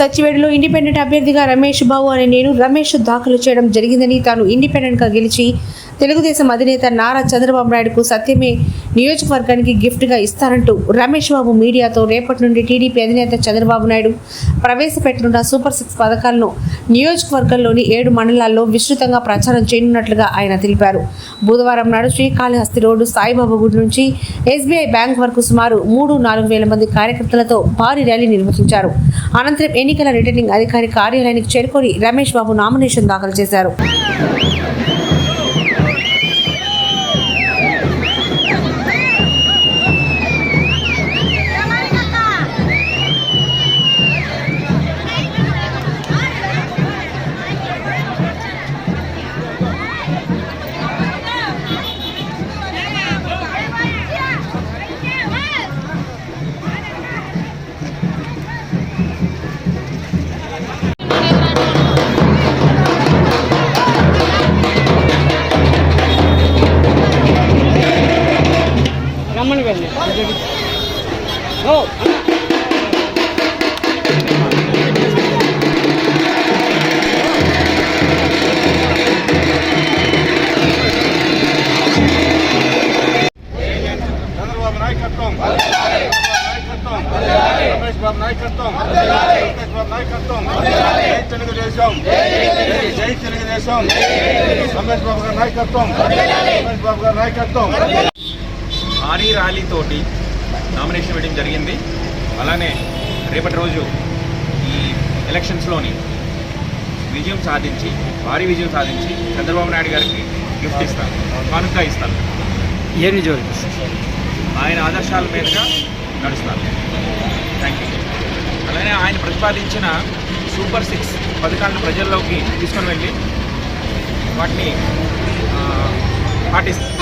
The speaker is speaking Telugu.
సచివేడులో ఇండిపెండెంట్ అభ్యర్థిగా రమేష్ బాబు అనే నేను రమేష్ దాఖలు చేయడం జరిగిందని, తాను ఇండిపెండెంట్గా గెలిచి తెలుగుదేశం అధినేత నారా చంద్రబాబు నాయుడుకు సత్యమే నియోజకవర్గానికి గిఫ్ట్గా ఇస్తానంటూ రమేష్ బాబు మీడియాతో రేపటి నుండి టీడీపీ అధినేత చంద్రబాబు నాయుడు ప్రవేశపెట్టనున్న సూపర్ 6 పథకాలను నియోజకవర్గంలోని 7 మండలాల్లో విస్తృతంగా ప్రచారం చేయనున్నట్లుగా ఆయన తెలిపారు. బుధవారం నాడు శ్రీకాళహస్తి రోడ్డు సాయిబాబా గుడి నుంచి ఎస్బీఐ బ్యాంక్ వరకు సుమారు 3-4 వేల మంది కార్యకర్తలతో భారీ ర్యాలీ నిర్వహించారు. అనంతరం ఎన్నికల రిటర్నింగ్ అధికారి కార్యాలయానికి చేరుకొని రమేష్ బాబు నామినేషన్ దాఖలు చేశారు. భారీ ర్యాలీతోటి నామినేషన్ వేయడం జరిగింది. అలానే రేపటి రోజు ఈ ఎలక్షన్స్లోని భారీ విజయం సాధించి చంద్రబాబు నాయుడు గారికి గిఫ్ట్ ఇస్తాను, కానుక ఇస్తాను. ఏమి ఆయన ఆదర్శాల మీదుగా నడుస్తాను. Thank you. అలానే ఆయన ప్రతిపాదించిన సూపర్ 6 పథకాలను ప్రజల్లోకి తీసుకొని వెళ్ళి వాటిని పాటిస్తాను.